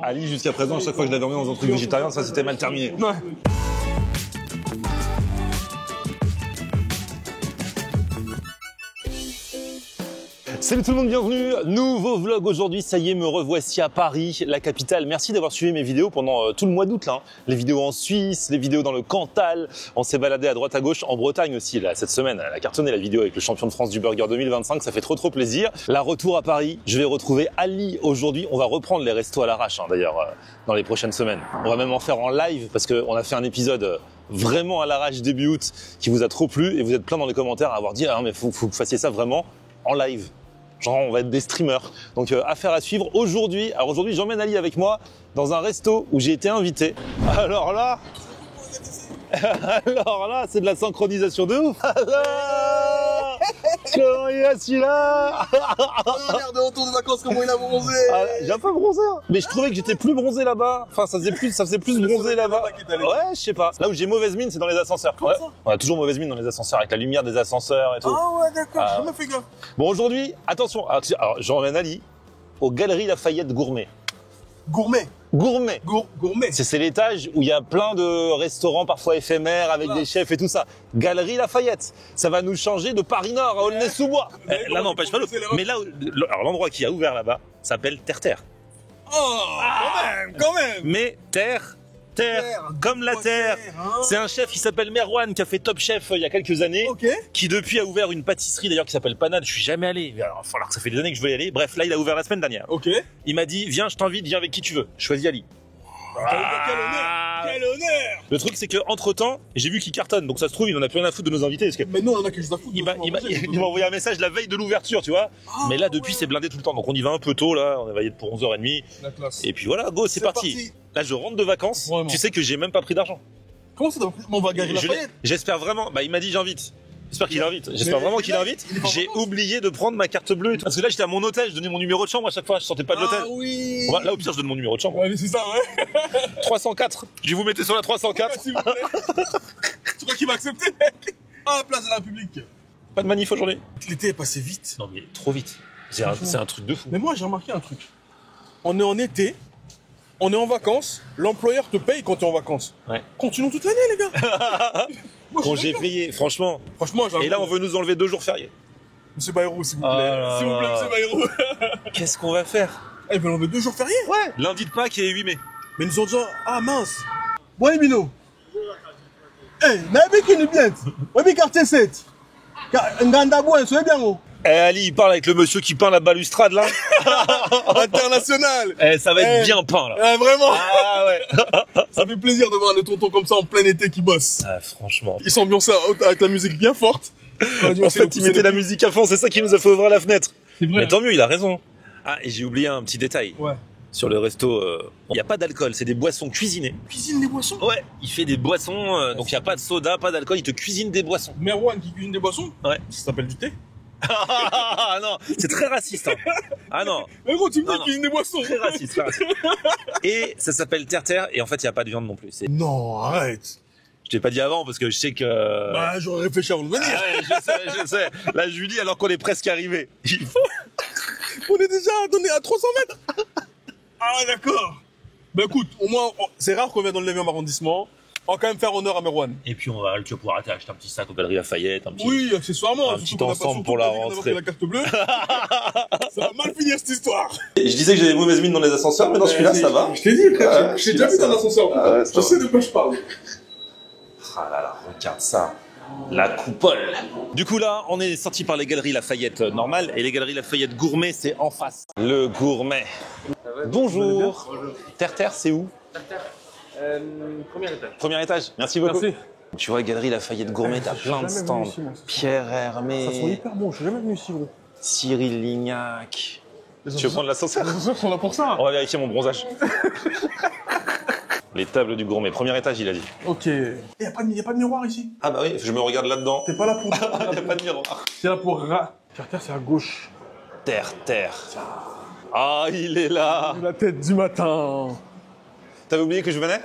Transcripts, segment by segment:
Ali, jusqu'à présent, à chaque fois que je l'avais emmené dans un truc végétarien, ça s'était mal terminé. Ouais. Salut tout le monde, bienvenue, nouveau vlog aujourd'hui, ça y est, me revoici à Paris, la capitale. Merci d'avoir suivi mes vidéos pendant tout le mois d'août là, hein. Les vidéos en Suisse, les vidéos dans le Cantal, on s'est baladé à droite à gauche, en Bretagne aussi là, cette semaine, elle a cartonné la vidéo avec le champion de France du Burger 2025, ça fait trop plaisir. La retour à Paris, je vais retrouver Ali aujourd'hui, on va reprendre les restos à l'arrache hein, d'ailleurs dans les prochaines semaines. On va même en faire en live parce qu'on a fait un épisode vraiment à l'arrache début août qui vous a trop plu et vous êtes plein dans les commentaires à avoir dit ah mais faut que vous fassiez ça vraiment en live. Genre, on va être des streamers. Donc, affaire à suivre. Aujourd'hui, j'emmène Ali avec moi dans un resto où j'ai été invité. Alors là, c'est de la synchronisation de ouf. Comment il est celui-là? Regarde, de retour de vacances, comment il a bronzé. J'ai un peu bronzé, hein. Mais je trouvais que j'étais plus bronzé là-bas. Enfin, ça faisait plus bronzé là-bas. Ouais, je sais pas. Là où j'ai mauvaise mine, c'est dans les ascenseurs. Ouais. On a toujours mauvaise mine dans les ascenseurs, avec la lumière des ascenseurs et tout. Ah ouais, d'accord, j'ai jamais fait gaffe. Bon, aujourd'hui, attention. Alors, j'emmène Ali aux Galeries Lafayette Gourmet. Gourmet. Gourmet. C'est l'étage où il y a plein de restaurants parfois éphémères avec des chefs et tout ça. Galerie Lafayette. Ça va nous changer de Paris-Nord à Aulnay-sous-Bois. Là, n'empêche pas l'autre. Mais là, alors l'endroit qui a ouvert là-bas s'appelle Terre. Oh, quand même. Mais Terre, comme la terre. Hein. C'est un chef qui s'appelle Merwan qui a fait Top Chef il y a quelques années. Ok. Qui depuis a ouvert une pâtisserie d'ailleurs qui s'appelle Panade. Je suis jamais allé. Alors que ça fait des années que je veux y aller. Bref, là il a ouvert la semaine dernière. Ok. Il m'a dit viens, je t'invite, viens avec qui tu veux. Je choisis Ali. Quel honneur. Le truc c'est que entre temps, j'ai vu qu'il cartonne. Donc ça se trouve il en a plus rien à foutre de nos invités. Parce que Mais nous on en a quelque chose à foutre. il m'a envoyé un message la veille de l'ouverture, tu vois. Mais là depuis c'est blindé tout le temps. Donc on y va un peu tôt là. On va y être pour 11h30. La classe. Et puis voilà, go, c'est parti. Là je rentre de vacances. Vraiment. Tu sais que j'ai même pas pris d'argent. Comment ça on va gagner Lafayette. J'espère vraiment. Bah il m'a dit j'invite. J'espère qu'il invite. J'espère vraiment qu'il invite. J'ai oublié de prendre ma carte bleue et tout. Parce que là, j'étais à mon hôtel, je donnais mon numéro de chambre à chaque fois, je sortais pas de l'hôtel. Ah oui. Là, au pire, je donne mon numéro de chambre. Ouais, c'est ça, ouais. 304. Je vous mettez sur la 304. S'il vous plaît. Tu crois qu'il va accepter? Ah, place de la République. Pas de manif aujourd'hui. L'été est passé vite. Non, mais trop vite. C'est un truc de fou. Mais moi, j'ai remarqué un truc. On est en été, on est en vacances, l'employeur te paye quand tu es en vacances. Ouais. Continuons toute l'année, les gars. Moi, Congé payé, franchement. j'avoue. Et là, on veut nous enlever 2 jours fériés. Monsieur Bayrou, s'il vous plaît. S'il vous plaît, monsieur Bayrou. Qu'est-ce qu'on va faire? Ah, ils veulent enlever 2 jours fériés. Ouais. Lundi de Pâques et 8 mai. Mais ils nous ont dit, ah mince. Bon, Emino. Eh, n'avez qu'une bien. Oui, quartier 7. Nganda Bouen, soyez bien, gros. Eh Ali, il parle avec le monsieur qui peint la balustrade là. International. Eh, ça va être bien peint là. Ah, vraiment. Ah ouais. Ça fait plaisir de voir le tonton comme ça en plein été qui bosse. Ah, franchement. Ils s'ambiancent avec la musique bien forte. En fait, il mettait la musique à fond, c'est ça qui nous a fait ouvrir la fenêtre. C'est vrai. Mais tant mieux, il a raison. Ah, et j'ai oublié un petit détail. Ouais. Sur le resto, il n'y a pas d'alcool, c'est des boissons cuisinées. Cuisine des boissons. Ouais, il fait des boissons, donc il n'y a pas de soda, pas d'alcool, il te cuisine des boissons. Merwan qui cuisine des boissons. Ouais. Ça s'appelle du thé. Ah non, c'est très raciste. Hein. Ah non. Mais gros, tu me dis Non, cuisine des boissons. Très raciste, très raciste. Et ça s'appelle Terre, et en fait, il n'y a pas de viande non plus. Non, arrête. Je t'ai pas dit avant parce que je sais que... Bah, j'aurais réfléchi avant de venir. Ah ouais, je sais. Là, je lui dis alors qu'on est presque arrivé. On est déjà donné à 300 mètres. Ah, d'accord. Bah écoute, au moins, c'est rare qu'on vienne dans le 9e arrondissement. On va quand même faire honneur à Merwan. Et puis, tu vas pouvoir acheter un petit sac aux Galeries Lafayette, un petit... Oui, accessoirement. Un petit ensemble pour la rentrée. La carte bleue. Ça va mal finir cette histoire. Je disais que j'avais mauvaise mine dans les ascenseurs, mais dans celui-là, ça va. Je t'ai dit, frère. Je t'ai déjà vu dans l'ascenseur. Ah ouais, je sais de quoi je parle. Ah là là, regarde ça. La coupole. Du coup là, on est sorti par les Galeries Lafayette normales et les Galeries Lafayette Gourmet, c'est en face. Le gourmet. Bonjour. Terre, c'est où? Premier étage. Premier étage. Merci beaucoup. Merci. Tu vois, Galerie Lafayette Gourmet, t'as plein de stands. Pierre Hermé. Ça sent hyper bon. Je suis jamais venu ici, gros. Cyril Lignac. Tu veux prendre l'ascenseur? Les ascenseurs sont là pour ça. On va vérifier mon bronzage. Les tables du gourmet. Premier étage, il a dit. Ok. Y a pas de miroir ici. Ah bah oui, je me regarde là-dedans. T'es pas là pour. Il n'y a pas de miroir. T'es là pour Terre, c'est à gauche. Terre. Ah, il est là. La tête du matin. T'avais oublié que je venais?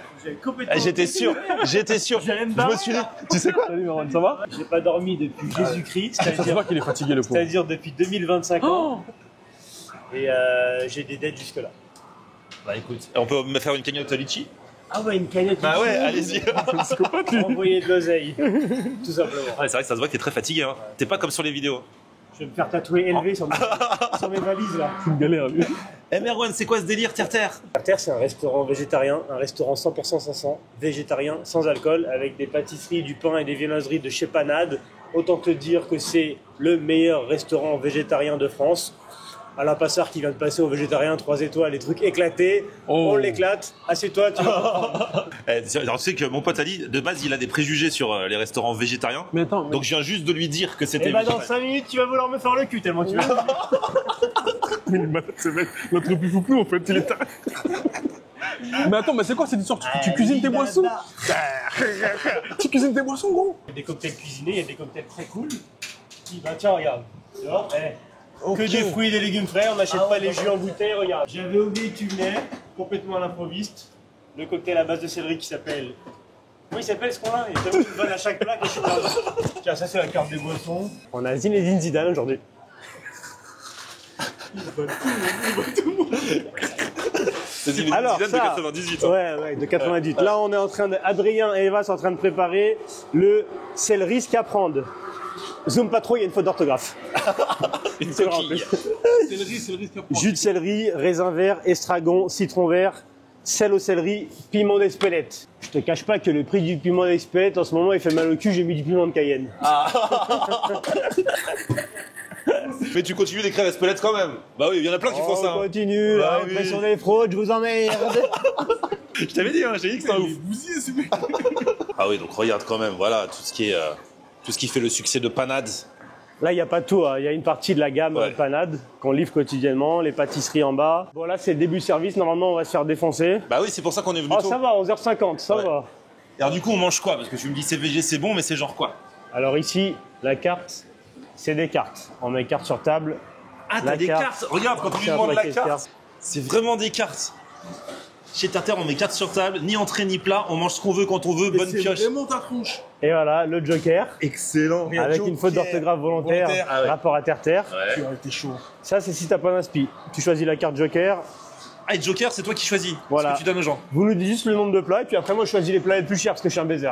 J'étais sûr. Je me suis dit, tu sais quoi? Salut Merwan, ça va? J'ai pas dormi depuis Jésus-Christ, Ça se voit qu'il est fatigué, le pauvre. c'est-à-dire depuis 2025 ans. Oh. Et j'ai des dettes jusque-là. Bah écoute, on peut me faire une cagnotte à litchi? Ah ouais, une cagnotte. Bah ouais, allez-y. Envoyer de l'oseille, tout simplement. Ouais, c'est vrai que ça se voit que t'es très fatigué, hein. T'es pas comme sur les vidéos. Je vais me faire tatouer élevé sur mes valises là. C'est une galère, lui. Eh Merwan, c'est quoi ce délire terre-terre? Terre, c'est un restaurant végétarien, un restaurant 100% 500, végétarien, sans alcool, avec des pâtisseries, du pain et des viennoiseries de chez Panade. Autant te dire que c'est le meilleur restaurant végétarien de France. Alain Passard qui vient de passer au végétarien 3 étoiles, les trucs éclatés, on l'éclate, assieds-toi, tu vois. Alors, tu sais que mon pote Ali, de base, il a des préjugés sur les restaurants végétariens. Mais attends, Donc je viens juste de lui dire que c'était Et bah dans végétarien. 5 minutes, tu vas vouloir me faire le cul tellement tu vas. il est malade, ce mec. Notre plus foufou, en fait, il est taré. Mais attends, mais c'est quoi cette histoire? Tu cuisines tes boissons? Tu cuisines tes boissons, gros? Il y a des cocktails cuisinés, il y a des cocktails très cool. Bah tiens, regarde. Tu vois, que des fruits et des légumes frais, on n'achète pas les jus en bouteille, regarde. J'avais oublié que tu venais, complètement à l'improviste. Le cocktail à base de céleri qui s'appelle... Comment il s'appelle ce qu'on-là? Il y a tellement de vannes à chaque plat que je suis pas... Tiens, ça c'est la carte des boissons. On a Zinedine Zidane aujourd'hui. C'est Zinedine Alors, Zidane de ça, 98. Hein. Ouais, de 98. Là, on est en train de... Adrien et Eva sont en train de préparer le c'est le risque à prendre. Zoom pas trop, il y a une faute d'orthographe. Une C'est vrai, en coquille. plus. C'est le risque à prendre. Jus de céleri, raisin vert, estragon, citron vert, sel au céleri, piment d'Espelette. Je te cache pas que le prix du piment d'Espelette en ce moment il fait mal au cul, j'ai mis du piment de Cayenne. Mais tu continues d'écrire Espelette quand même. Bah oui, il y en a plein qui font ça. On Hein. continue, Bah la oui. pression des fraudes, je vous emmerde. Je t'avais dit, hein, j'ai dit que c'était un Il ouf. est bousillé, ce mec. Ah oui, donc regarde quand même, voilà, tout ce qui est, tout ce qui fait le succès de Panade. Là, il n'y a pas tout, hein. Il y a une partie de la gamme Ouais. Panade qu'on livre quotidiennement, les pâtisseries en bas. Bon, là, c'est le début de service, normalement, on va se faire défoncer. Bah oui, c'est pour ça qu'on est venu Oh, tôt. ça va, 11h50, ça Ouais. va. Alors du coup, on mange quoi? Parce que tu me dis c'est végé, c'est bon, mais c'est genre quoi? Alors ici, la carte, c'est des cartes. On met carte sur table. Ah, La t'as des carte. cartes. Regarde, quand on lui C'est un demande la paquet de carte, cartes. c'est vraiment des cartes. Chez Terre, on met cartes sur table, ni entrée ni plat, on mange ce qu'on veut quand on veut, bonne C'est pioche. vraiment ta tronche. Et voilà, le Joker. Excellent. Avec une faute d'orthographe volontaire, Ah ouais. rapport à terre-terre. Ouais. Tu as été chaud. Ça, c'est si t'as pas d'inspi. Tu choisis la carte Joker, Ah, et Joker, c'est toi qui choisis. Voilà. Ce que tu donnes aux gens. vous nous dites juste le nombre de plats, et puis après, moi, je choisis les plats les plus chers parce que je suis un baiser.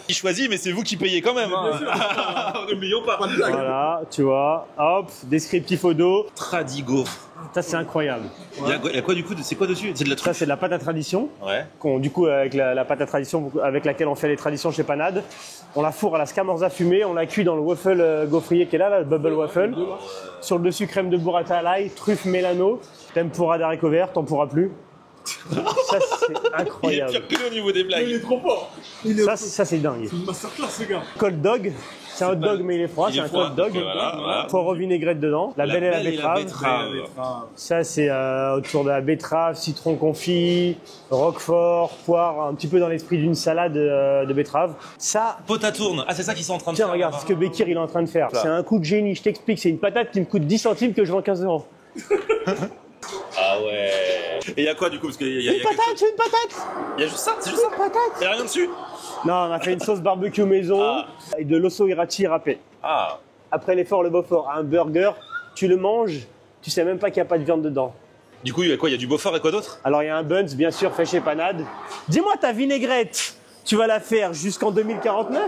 Qui choisit, mais c'est vous qui payez quand même. Hein. N'oublions pas. Pas de blague. Voilà, tu vois. Hop, descriptif au dos. Tradigo. Ça, c'est incroyable. Il y a quoi du coup? C'est quoi dessus? C'est de la Ça, truffe. c'est de la pâte à tradition. Ouais. Du coup, avec la pâte à tradition avec laquelle on fait les traditions chez Panade. On la fourre à la scamorza fumée, on la cuit dans le waffle gaufrier qui est là, le bubble waffle. Sur le dessus, crème de burrata à l'ail, truffe mélano, tempura d'haricots verts, t'en pourras plus. Ça, c'est Il est incroyable. pire que nous au niveau des Il blagues. est trop fort. Il est Ça, c'est dingue. une masterclass, ce gars. Cold dog, c'est un hot dog mais il est froid, Il c'est est un froid, cold dog. ok, voilà. Poivre vinaigrette dedans, la belle et la betterave. Ça, c'est autour de la betterave, citron confit, roquefort, poire, un petit peu dans l'esprit d'une salade de betterave. Ça, Pot à tourne. Ah, c'est ça qu'ils sont en train de tiens, faire. regarde ce que Bekir il est en train de faire. Ça. C'est un coup de génie, je t'explique. C'est une patate qui me coûte 10 centimes que je vends 15 euros. Ah ouais. Et il y a quoi du coup? Parce qu'il y a, Une patate, c'est une patate. il y a juste ça, c'est juste ça. Une patate. Il y a rien dessus. Non, on a fait une sauce barbecue maison Ah. et de l'osso irachi râpé. Ah. Après l'effort, le Beaufort, un burger, tu le manges, tu sais même pas qu'il n'y a pas de viande dedans. Du coup, il y a quoi? Il y a du Beaufort et quoi d'autre? Alors il y a un buns, bien sûr, fait chez Panade. Dis-moi ta vinaigrette, tu vas la faire jusqu'en 2049?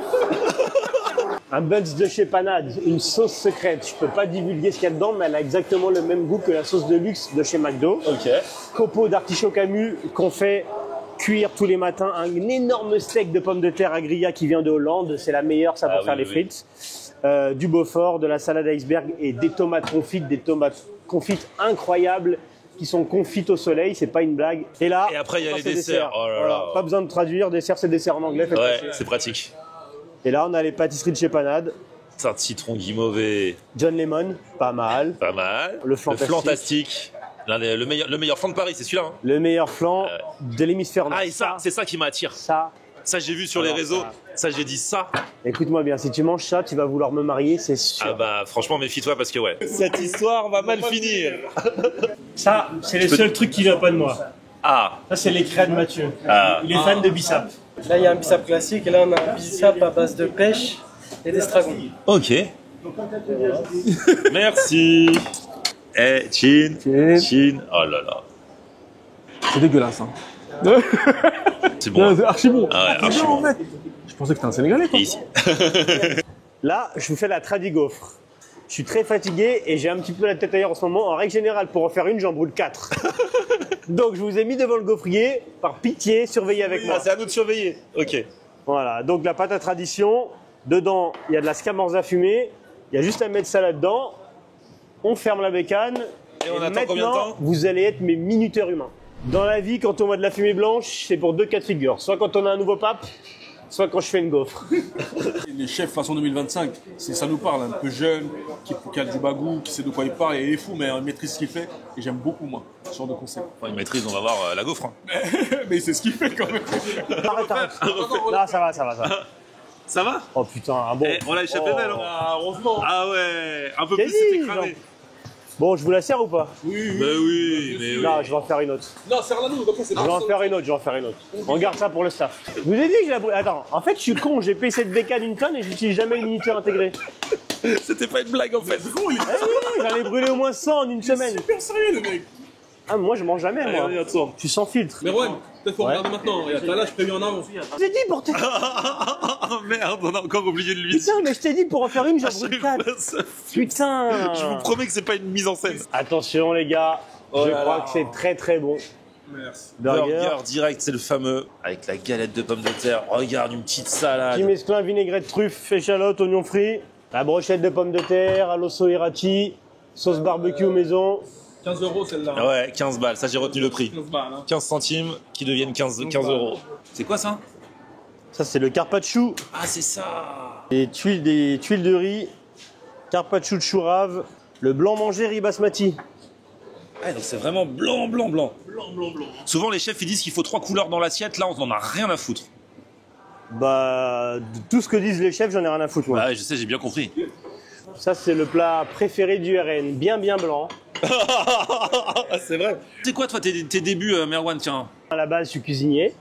Un buns de chez Panade, une sauce secrète. Je peux pas divulguer ce qu'il y a dedans, mais elle a exactement le même goût que la sauce de luxe de chez McDo. Ok. Copeaux d'artichaut Camus qu'on fait cuire tous les matins. Un énorme steak de pommes de terre à grilla qui vient de Hollande. C'est la meilleure, ça, pour Ah faire oui, les oui. frites. Du Beaufort, de la salade iceberg et des tomates confites incroyables qui sont confites au soleil, c'est pas une blague. Et là, Et après, il y a on les passe au desserts. Oh là Voilà, là. pas besoin de traduire, dessert c'est dessert en anglais. faites Ouais, passer. c'est pratique. Et là, on a les pâtisseries de chez Panade. Tarte citron guimauvé, John Lemon, pas mal. pas mal. Le flantastique. flantastique. Le meilleur flan de Paris, c'est celui-là. Hein. Le meilleur flan de l'hémisphère nord. Ah, et ça, c'est ça qui m'attire. Ça, Ça, j'ai vu sur les Alors, réseaux. Ça, j'ai dit ça. écoute-moi bien, si tu manges ça, tu vas vouloir me marier, c'est sûr. Ah bah, franchement, méfie-toi parce que ouais. Cette histoire va mal finir. Ça, c'est le seul truc qui vient pas de moi. Ah. Ça, c'est les créas de Mathieu. Ah. Il est fan de Bissap. Là, il y a un bissap classique et là, on a un bissap à base de pêche et d'estragon. Ok. Merci. Eh, Chin. Chin. Chin. Oh là là. C'est dégueulasse, hein. C'est bon. C'est archi bon. Ah ouais, C'est archi bien, bon. en fait. Je pensais que t'étais un Sénégalais, toi. Et ici. Là, je vous fais la tradi gaufre. Je suis très fatigué et j'ai un petit peu la tête ailleurs en ce moment. En règle générale, pour en faire une, j'en brûle 4. Donc, je vous ai mis devant le gaufrier. Par pitié, surveillez avec moi. Ah, c'est à nous de surveiller. Ok. Voilà, donc la pâte à tradition. Dedans, il y a de la scamorza fumée. Il y a juste à mettre ça là-dedans. On ferme la bécane. Et on attend combien de maintenant, temps? vous allez être mes minuteurs humains. Dans la vie, quand on voit de la fumée blanche, c'est pour 2 cas de figure. Soit quand on a un nouveau pape, soit quand je fais une gaufre. Les chefs façon 2025, ça nous parle, un peu jeune, qui a du bagou, qui sait de quoi il parle, et il est fou, mais il maîtrise ce qu'il fait, et j'aime beaucoup, moi, ce genre de concept. Enfin, il maîtrise, on va voir la gaufre. Hein. Mais c'est ce qu'il fait quand même. Arrête. Là, ça va. Ça va? Oh putain, un bon. On l'a échappé belle. Hein. Ah, heureusement. Ah ouais, un peu J'ai plus dit, c'était cramé. genre. Bon, je vous la sers ou pas? Oui. Mais oui, mais oui. Non, je vais en faire une autre. Non, serre-la-nous, comme ça, c'est Je vais en faire une autre. On garde ça pour le staff. Je vous ai dit que je la brûle. Attends, en fait, je suis con, j'ai payé cette bécane une tonne et j'utilise jamais une unité intégrée. C'était pas une blague en fait. C'est con, il est Eh oui, j'en ai brûlé au moins 100 en une semaine. super sérieux, le mec. Ah, moi, je mange jamais, Allez, moi. on y retourne. Je suis sans filtre. Mais Rowan, peut-être faut Ouais. regarder maintenant. Regarde, t'as là, je prévu en avance. Je t'ai dit pour te... Oh merde, on a encore oublié de lui. Putain, mais je t'ai dit pour en faire une, j'en À brûle chaque 4. fois, ça- Putain. Je vous promets que c'est pas une mise en scène. Attention, les gars. Oh Je là crois là. que c'est très très bon. Merci. Burger direct, c'est le fameux. Avec la galette de pommes de terre. Regarde, une petite salade. Petit mesclin vinaigrette, truffe, échalote, oignon frit. La brochette de pommes de terre, à l'osso hirati, sauce barbecue maison. 15 € celle-là. Ah ouais, 15 balles, ça j'ai retenu le prix. 15 balles, hein. 15 centimes qui deviennent 15 euros. C'est quoi ça? Ça, c'est le carpaccio. Ah, c'est ça. Des tuiles de riz, carpaccio de chou rave, le blanc mangé riz basmati. Ouais, donc c'est vraiment blanc. Souvent les chefs ils disent qu'il faut 3 couleurs dans l'assiette, là on en a rien à foutre. Bah, de tout ce que disent les chefs, j'en ai rien à foutre, moi. Bah ouais, je sais, j'ai bien compris. Ça, c'est le plat préféré du RN, bien blanc. C'est vrai. C'est quoi toi tes débuts, Merwan, tiens? À la base, je suis cuisinier.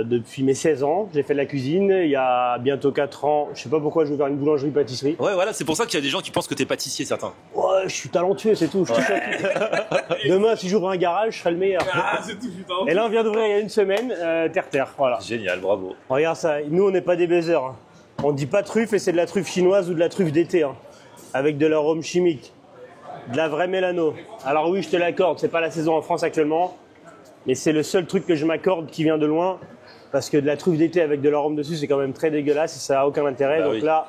Depuis mes 16 ans, j'ai fait de la cuisine. Il y a bientôt 4 ans, je sais pas pourquoi j'ai ouvert une boulangerie-pâtisserie. Ouais, voilà, c'est pour ça qu'il y a des gens qui pensent que t'es pâtissier, certains. Ouais, je suis talentueux, c'est tout. Je touche à tout. Demain, si j'ouvre un garage, je serai le meilleur. Ah, c'est tout, putain. Et là, on vient d'ouvrir il y a une semaine, terre, voilà. Génial, bravo. Regarde ça, nous, on n'est pas des baisers. Hein. On dit pas truffe et c'est de la truffe chinoise ou de la truffe d'été, hein, avec de l'arôme chimique, de la vraie mélano. Alors oui, je te l'accorde, c'est pas la saison en France actuellement, mais c'est le seul truc que je m'accorde qui vient de loin, parce que de la truffe d'été avec de l'arôme dessus, c'est quand même très dégueulasse et ça a aucun intérêt. Bah Donc oui. là,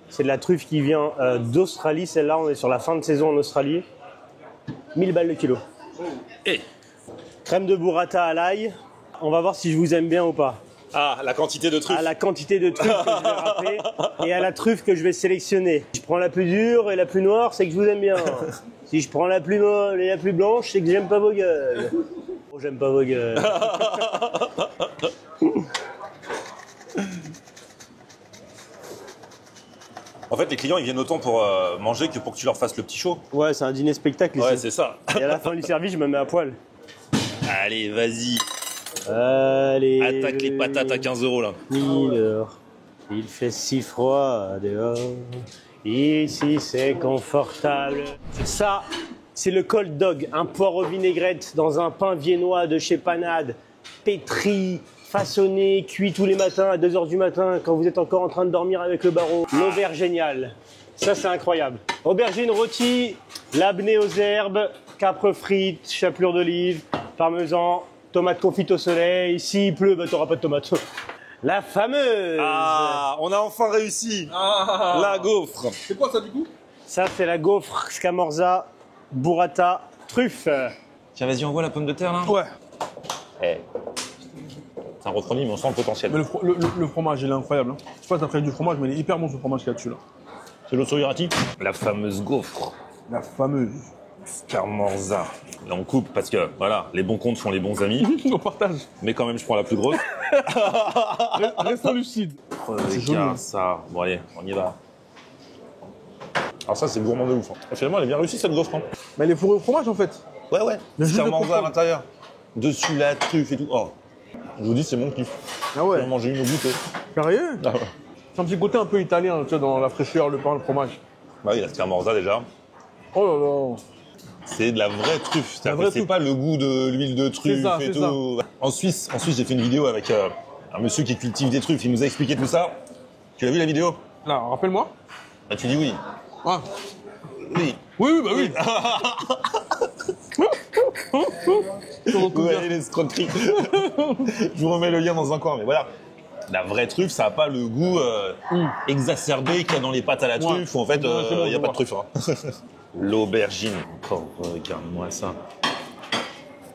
c'est de la truffe qui vient d'Australie, celle-là, on est sur la fin de saison en Australie. 1000 balles le kilo. Et Crème de burrata à l'ail, on va voir si je vous aime bien ou pas. ah, la quantité de trucs. À la quantité de truffes que je vais râper et à la truffe que je vais sélectionner. Si je prends la plus dure et la plus noire, c'est que je vous aime bien. Si je prends la plus molle et la plus blanche, c'est que j'aime pas vos gueules. Oh, j'aime pas vos gueules. En fait, les clients ils viennent autant pour manger que pour que tu leur fasses le petit show. Ouais, c'est un dîner spectacle Ouais, ici. c'est ça. Et à la fin du service, je me mets à poil. Allez, vas-y. Allez. Attaque les patates à 15 € là. Heure. Il fait si froid dehors. Ici, c'est confortable. Ça, c'est le cold dog, un poireau vinaigrette dans un pain viennois de chez Panade, pétri, façonné, cuit tous les matins à 2h du matin quand vous êtes encore en train de dormir avec le barreau. L'auberge génial. Ça, c'est incroyable. Aubergine rôtie, labné aux herbes, capre frites, chapelure d'olive, parmesan, tomate confite au soleil. S'il pleut, bah, t'auras pas de tomate. La fameuse. Ah, on a enfin réussi. Ah. La gaufre. C'est quoi ça du coup? Ça, c'est la gaufre scamorza, burrata, truffe. Tiens, vas-y, envoie la pomme de terre là. Ouais. Eh. C'est un refroidi, mais on sent le potentiel. Mais le fromage, il est incroyable. Hein. Je sais pas si t'as pris du fromage, mais il est hyper bon ce fromage qu'il y a dessus là. C'est l'osso hirati. La fameuse gaufre. La fameuse. Scamorza. Là, on coupe parce que, voilà, les bons comptes font les bons amis. On partage. Mais quand même, je prends la plus grosse. Restons lucides. C'est joli. Regarde ça. Bon, allez, on y va. Alors ça, c'est gourmand de ouf. Hein. Finalement, elle est bien réussie, cette gaufre. Hein. Mais elle est fourrée au fromage en fait. Ouais, ouais. Le jus de Scamorza à comprendre. l'intérieur. Dessus, la truffe et tout. Oh. Je vous dis, c'est mon kiff. Ah Je ouais. vais en manger une au goûter. Sérieux? Ah ouais. C'est un petit côté un peu italien, tu vois, dans la fraîcheur, le pain, le fromage. Bah oui, la scamorza déjà. Oh là là. C'est de la vraie truffe. La C'est-à-dire vraie que c'est truffe. pas le goût de l'huile de truffe ça, et c'est tout. En Suisse, j'ai fait une vidéo avec un monsieur qui cultive des truffes. Il nous a expliqué tout ça. Tu l'as vu la vidéo? Là, rappelle-moi. Bah, tu dis oui. Ah. Oui. Oui, bah oui. Vous voyez l'escroquerie. Je vous remets le lien dans un coin, mais voilà. La vraie truffe, ça n'a pas le goût exacerbé qu'il y a dans les pâtes à la truffe, où en fait, il Ouais, c'est bon, n'y a je pas de vois. truffe. Hein. L'aubergine. Encore, regarde-moi ça.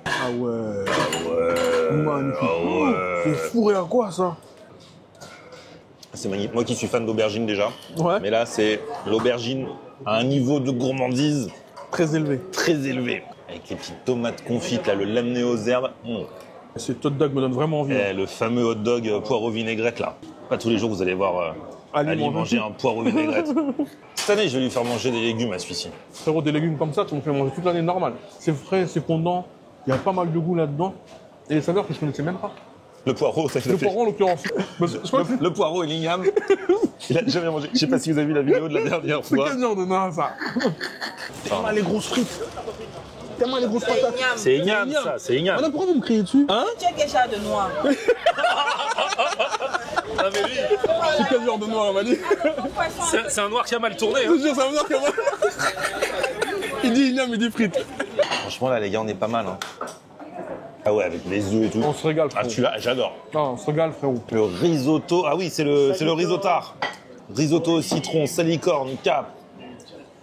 Ah ouais. Ouais. Magnifique. Ah ouais. C'est fourré à quoi, ça? C'est magnifique. Moi qui suis fan d'aubergine déjà. Ouais. Mais là, c'est l'aubergine à un niveau de gourmandise Très élevé. très élevé. Avec les petites tomates confites, là, le laminé aux herbes. Cet hot dog me donne vraiment envie. Et le fameux hot dog poireau vinaigrette, là. Pas tous les jours, vous allez voir Ali manger un poireau vinaigrette. Cette année, je vais lui faire manger des légumes à celui-ci. Frérot, des légumes comme ça, tu me fais manger toute l'année normal. C'est frais, c'est fondant, il y a pas mal de goût là-dedans. Et des saveurs que je connaissais même pas. Le poireau, ça Le poireau, en l'occurrence. Le poireau et l'igname. Il a jamais mangé. Je sais pas si vous avez vu la vidéo de la dernière C'est fois. quel genre de nain, ça? Tellement les grosses frites. Tellement les grosses patates. C'est igname, ça, c'est igname. Madame, pourquoi vous me criez dessus? Hein? Tu as quel genre de noir? Ah, mais lui, C'est quel genre de noir, elle m'a dit? c'est un noir qui a mal tourné. Je te jure, ça veut dire que moi. Il dit igname, il dit frites. Franchement, là, les gars, on est pas mal. Hein. Ah ouais, avec les œufs et tout. On se régale, Ah, frérot. celui-là, j'adore. Non, on se régale, frérot. Le risotto. Ah oui, c'est le risotard. Risotto au citron, salicorne, cap,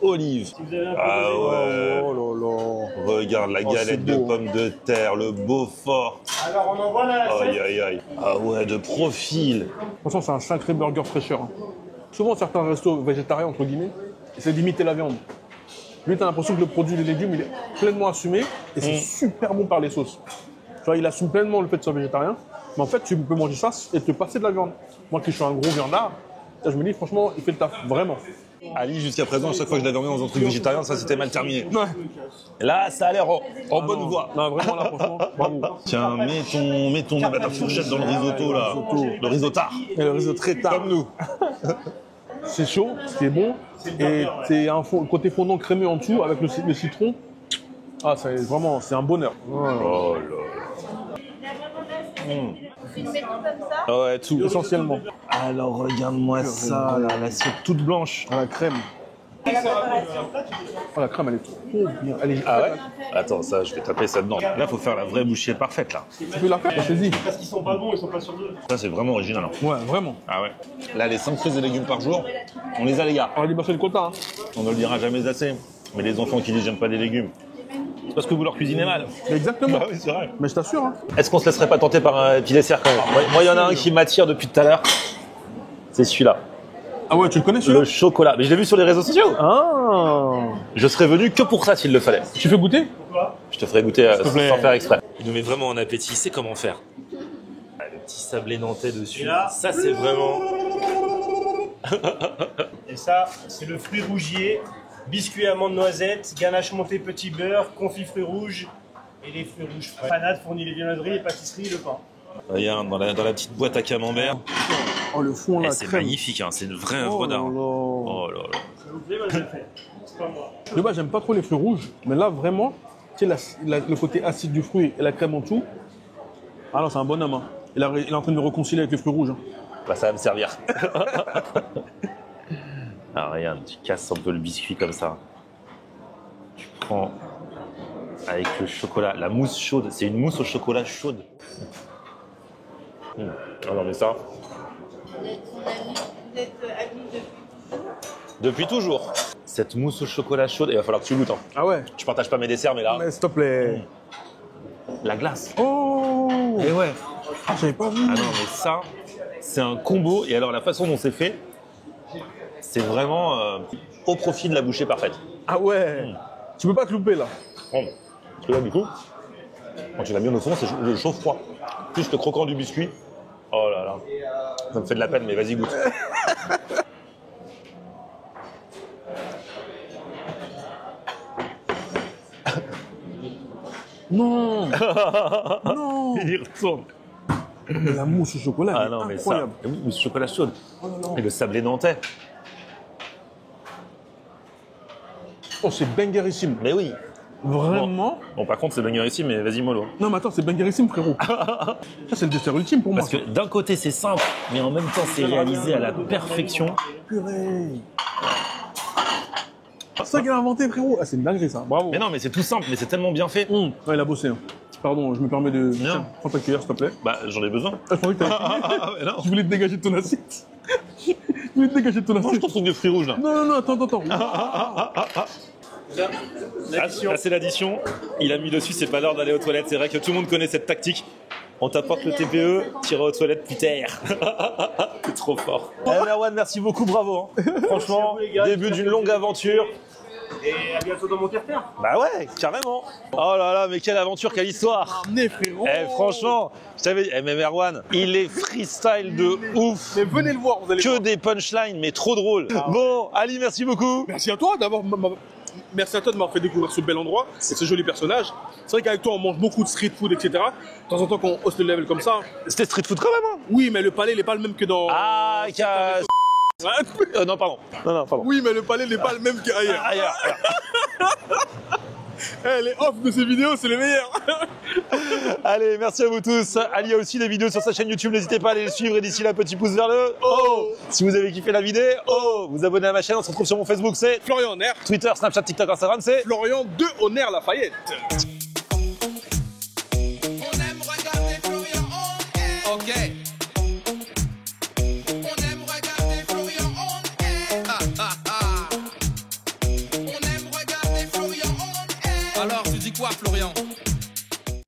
olive. Ah ouais. Oh là là. Regarde la Oh, galette c'est de beau. pommes de terre, le Beaufort. Alors, on envoie la Aïe aïe aïe. Ah ouais, de profil. De toute façon, c'est un sacré burger fraîcheur. Hein. Souvent, certains restos végétariens, entre guillemets, essaient d'imiter la viande. Lui, t'as l'impression que le produit, les légumes, il est pleinement assumé et c'est super bon par les sauces. Tu vois, il assume pleinement le fait de être végétarien, mais en fait, tu peux manger ça et te passer de la viande. Moi, qui suis un gros viandard, je me dis, franchement, il fait le taf, vraiment. Ali, jusqu'à présent, à chaque fois que je l'avais emmené dans un truc végétarien, ça s'était mal terminé. Ouais. Et là, ça a l'air en bonne non. voie. Non, vraiment, là, franchement, bravo. Tiens, mets ta fourchette dans le risotto, là. Le risotard. Et le risotto très tard. Comme nous. C'est chaud, c'est bon, et c'est un côté fondant crémeux en dessous avec le citron. Ah, c'est vraiment, c'est un bonheur. Ouais. Oh là là. Ah ouais, tout. Essentiellement. Alors, regarde-moi ça, là, l'assiette toute blanche. À la crème. Oh, la crème, elle est trop bien. Elle est... Ah ouais? Attends, ça, je vais taper ça dedans. Là, faut faire la vraie bouchée parfaite, là. Tu peux la faire? Vas-y. Parce qu'ils sont pas bons, ils sont pas sur deux. Ça, c'est vraiment original. Hein. Ouais, vraiment. Ah ouais. Là, les 5 fruits et légumes par jour, on les a, les gars. On a libéré le quota. Hein. On ne le dira jamais assez. Mais les enfants qui disent j'aime pas les légumes, c'est parce que vous leur cuisinez mal. Exactement. Bah oui, c'est vrai. Mais je t'assure. Hein. Est-ce qu'on se laisserait pas tenter par un petit dessert quand même? Moi, il y en a un qui m'attire depuis tout à l'heure. C'est celui-là. Ah ouais, tu le connais celui-là? Le chocolat. Mais je l'ai vu sur les réseaux sociaux. Ah. Je serais venu que pour ça s'il le fallait. Tu fais goûter? Je te ferai goûter te plaît. sans faire exprès. Il nous met vraiment en appétit. C'est comment faire. Ah, le petit sablé nantais dessus. Et là Ça, c'est vraiment. Et ça, c'est le fruit rougier, biscuit amande noisette, ganache montée petit beurre, confit fruits rouges et les fruits rouges frais. Panade fournit les viennoiseries, les pâtisseries, le pain. Regarde, dans la petite boîte à camembert. Oh, le fond, Eh, la c'est crème. magnifique, hein. C'est une vraie Oh œuvre là d'art. là. Oh là là. Ça vous plaît, moi je le fais. C'est pas moi. De base, j'aime pas trop les fruits rouges, mais là, vraiment, tu sais, le côté acide du fruit et la crème en dessous. Ah non, c'est un bonhomme. Hein. Il est en train de me réconcilier avec les fruits rouges. Hein. Bah, ça va me servir. Alors, regarde, tu casses un peu le biscuit comme ça. Tu prends avec le chocolat, la mousse chaude. C'est une mousse au chocolat chaude. Ah non, mais ça. Vous êtes amis Depuis toujours. Cette mousse au chocolat chaude, il va falloir que tu goûtes. Hein. Ah ouais? Je partage pas mes desserts, mais là, Mais s'il te plaît. la glace. Oh! Et ouais. Ah, j'avais pas vu. Ah non, mais ça, c'est un combo. Et alors, la façon dont c'est fait, c'est vraiment au profit de la bouchée parfaite. Ah ouais. Tu peux pas te louper là. Bon, parce que là, du coup, quand tu l'as mis au fond, c'est le chaud-froid. Plus le croquant du biscuit. Oh là là. Ça me fait de la peine, mais vas-y, goûte. Non. Non. Il y retourne. Mais la mousse au chocolat, Ah elle est non, mais ça. incroyable. Et oui, le chocolat chaude. Oh là là. Et le sablé nantais. Oh, c'est bangerissime. Mais oui. Vraiment. Bon, par contre, c'est banger ici, mais vas-y, mollo. Non, mais attends, c'est bangerissime, frérot. Ça, c'est le dessert ultime pour moi. Parce que d'un côté, c'est simple, mais en même temps, c'est réalisé à la perfection. Purée. C'est ça qu'il a inventé, frérot. Ah, c'est une dinguerie, ça. Bravo. Mais non, mais c'est tout simple, mais c'est tellement bien fait. Ouais, il a bossé. Hein. Pardon, je me permets de... Non. Tiens, prends ta cuillère, s'il te plaît. Bah, j'en ai besoin. Ah, je pensais que t'avais Mais non. Je voulais te dégager de ton assiette. Je voulais te dégager de ton Non, je assiette. te trouve des fruits rouges, là. Non, attends. Là, c'est l'addition. Il a mis dessus, c'est pas l'heure d'aller aux toilettes. C'est vrai que tout le monde connaît cette tactique. On t'apporte le TPE, tire aux toilettes, putain. C'est trop fort. Merwan, merci beaucoup, bravo. Hein. Franchement, début d'une longue aventure. Et à bientôt dans mon terre-terre. Bah ouais, carrément. Oh là là, mais quelle aventure, quelle histoire. Amenez, frérot. Franchement, je t'avais dit, mais Merwan, il est freestyle de ouf. Mais venez le voir, vous allez Que voir. des punchlines, mais trop drôle. Bon, Ali, merci beaucoup. Merci à toi d'avoir... Merci à toi de m'avoir fait découvrir ce bel endroit et ce joli personnage. C'est vrai qu'avec toi, on mange beaucoup de street food, etc. De temps en temps, quand on hausse le level comme ça. C'était street food quand même, hein. Oui, mais le palais, il n'est pas le même que dans... Ah, Ouais. non, pardon. Non, pardon. Oui, mais le palais n'est pas le même qu'ailleurs. Ailleurs. Les off de ces vidéos, c'est les meilleurs. Allez, merci à vous tous. Ali a aussi des vidéos sur sa chaîne YouTube, n'hésitez pas à aller le suivre et d'ici là, petit pouce vers le haut. Si vous avez kiffé la vidéo, vous abonnez à ma chaîne, on se retrouve sur mon Facebook, c'est Florian Honner. Twitter, Snapchat, TikTok, Instagram, c'est Florian de Honner Lafayette. On aime regarder Florian Honner. Ok.